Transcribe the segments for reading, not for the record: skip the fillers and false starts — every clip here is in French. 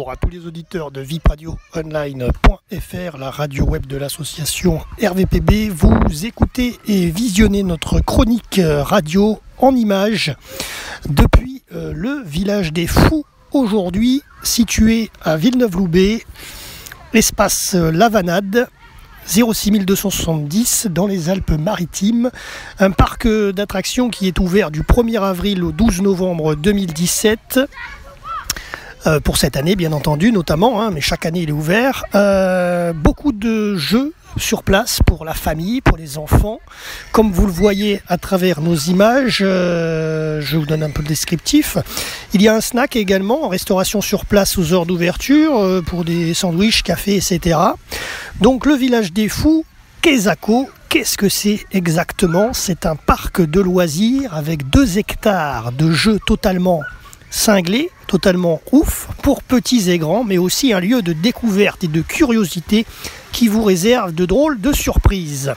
bonjour à tous les auditeurs de vipradioonline.fr, la radio web de l'association RVPB. Vous écoutez et visionnez notre chronique radio en images depuis le village des Fous, aujourd'hui situé à Villeneuve-Loubet, espace Lavanade, 06270 dans les Alpes-Maritimes, un parc d'attractions qui est ouvert du 1er avril au 12 novembre 2017, pour cette année bien entendu notamment, mais chaque année il est ouvert. Beaucoup de jeux sur place pour la famille, pour les enfants, comme vous le voyez à travers nos images. Je vous donne un peu le descriptif. Il y a un snack également en restauration sur place aux heures d'ouverture pour des sandwichs, café, etc. Donc le village des Fous, Quesaco, qu'est-ce que c'est exactement? C'est un parc de loisirs avec 2 hectares de jeux totalement cinglés, totalement ouf, pour petits et grands, mais aussi un lieu de découverte et de curiosité qui vous réserve de drôles de surprises.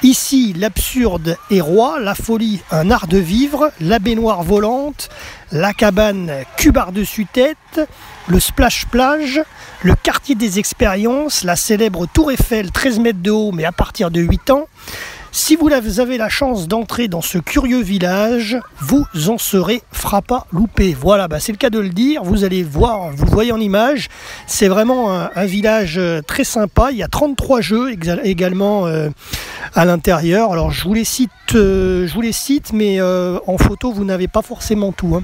Ici, l'absurde est roi, la folie un art de vivre, la baignoire volante, la cabane cube par-dessus tête, le splash plage, le quartier des expériences, la célèbre tour Eiffel 13 mètres de haut mais à partir de 8 ans. Si vous avez la chance d'entrer dans ce curieux village, vous en serez frappa loupé. Voilà, c'est le cas de le dire. Vous allez voir, vous le voyez en image, c'est vraiment un village très sympa. Il y a 33 jeux également à l'intérieur. Alors je vous les cite, mais en photo vous n'avez pas forcément tout.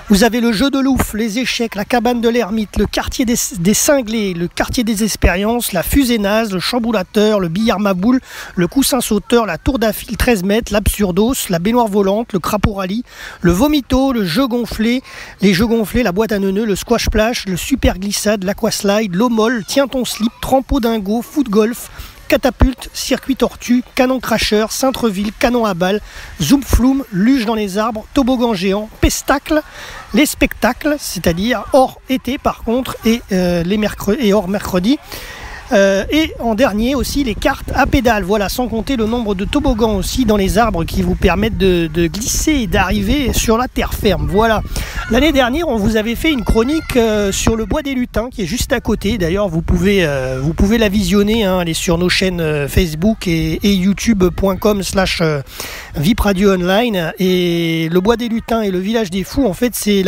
Vous avez le jeu de l'ouf, les échecs, la cabane de l'ermite, le quartier des cinglés, le quartier des expériences, la fusée naze, le chamboulateur, le billard maboule, le coussin sauteur, la tour d'Affil 13 mètres, l'absurdos, la baignoire volante, le crapaud rallye, le vomito, le jeu gonflé, les jeux gonflés, la boîte à neuneux, le squash splash, le super glissade, l'aquaslide, l'eau molle, tiens ton slip, trampo dingo, foot golf, catapulte, circuit tortue, canon cracheur, cintreville, canon à balles, zoom floum, luge dans les arbres, toboggan géant, pestacle, les spectacles, c'est-à-dire hors été par contre, et hors mercredi. Et en dernier aussi les cartes à pédales, voilà, sans compter le nombre de toboggans aussi dans les arbres qui vous permettent de glisser et d'arriver sur la terre ferme. Voilà. L'année dernière on vous avait fait une chronique sur le bois des lutins qui est juste à côté. D'ailleurs vous pouvez la visionner, elle est sur nos chaînes Facebook et youtube.com/vipradioonline. Et le bois des lutins et le village des Fous, en fait c'est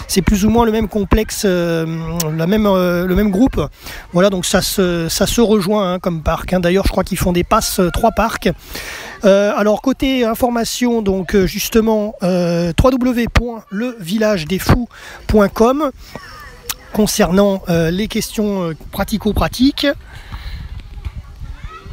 c'est plus ou moins le même complexe, le même groupe. Voilà, donc ça se rejoint comme parc. D'ailleurs, je crois qu'ils font des passes 3 parcs. Alors, côté information, donc justement, www.levillagedesfous.com concernant les questions pratico-pratiques.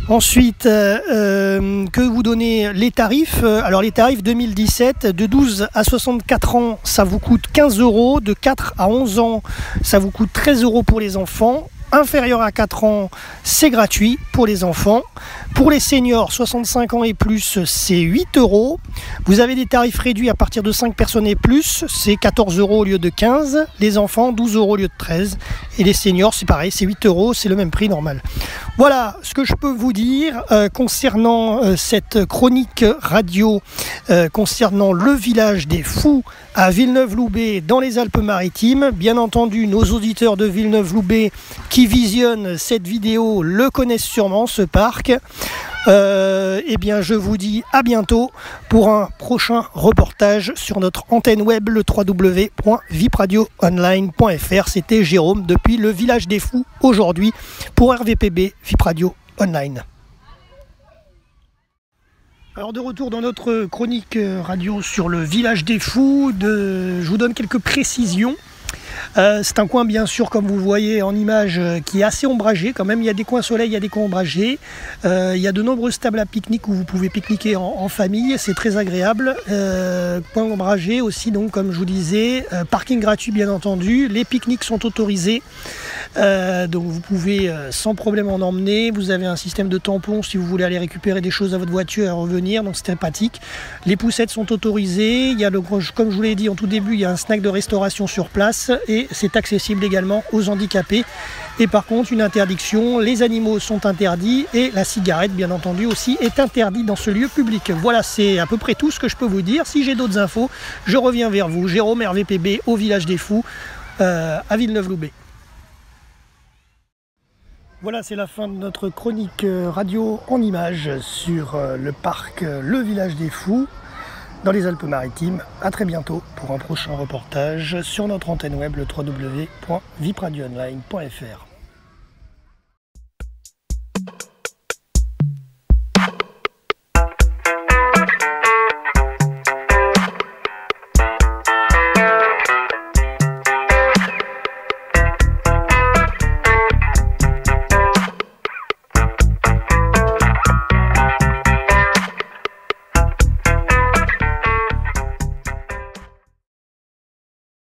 Ensuite, que vous donnez les tarifs. Alors les tarifs 2017, de 12 à 64 ans, ça vous coûte 15 €. De 4 à 11 ans, ça vous coûte 13 € pour les enfants. Inférieur à 4 ans, c'est gratuit pour les enfants. Pour les seniors, 65 ans et plus, c'est 8 €. Vous avez des tarifs réduits à partir de 5 personnes et plus, c'est 14 € au lieu de 15. Les enfants, 12 € au lieu de 13. Et les seniors, c'est pareil, c'est 8 €, c'est le même prix normal. Voilà ce que je peux vous dire concernant cette chronique radio, concernant le village des Fous à Villeneuve-Loubet dans les Alpes-Maritimes. Bien entendu, nos auditeurs de Villeneuve-Loubet qui visionnent cette vidéo le connaissent sûrement, ce parc. Eh bien, je vous dis à bientôt pour un prochain reportage sur notre antenne web, le www.vipradioonline.fr. C'était Jérôme depuis le village des Fous aujourd'hui pour RVPB Vip Radio Online. Alors de retour dans notre chronique radio sur le village des Fous, je vous donne quelques précisions. C'est un coin bien sûr comme vous le voyez en image qui est assez ombragé quand même. Il y a des coins soleil, il y a des coins ombragés. Il y a de nombreuses tables à pique-nique où vous pouvez pique-niquer en famille, c'est très agréable. Coin ombragé aussi, donc comme je vous disais, parking gratuit bien entendu. Les pique-niques sont autorisés, donc vous pouvez sans problème en emmener. Vous avez un système de tampons si vous voulez aller récupérer des choses à votre voiture et revenir, donc c'est sympathique. Les poussettes sont autorisées. Il y a comme je vous l'ai dit en tout début, il y a un snack de restauration sur place et c'est accessible également aux handicapés. Et par contre, une interdiction, les animaux sont interdits et la cigarette, bien entendu, aussi est interdite dans ce lieu public. Voilà, c'est à peu près tout ce que je peux vous dire. Si j'ai d'autres infos, je reviens vers vous. Jérôme, RVPB, au village des Fous. à Villeneuve-Loubet. Voilà, c'est la fin de notre chronique radio en images sur le parc Le Village des Fous dans les Alpes-Maritimes. À très bientôt pour un prochain reportage sur notre antenne web, le www.vipradioonline.fr.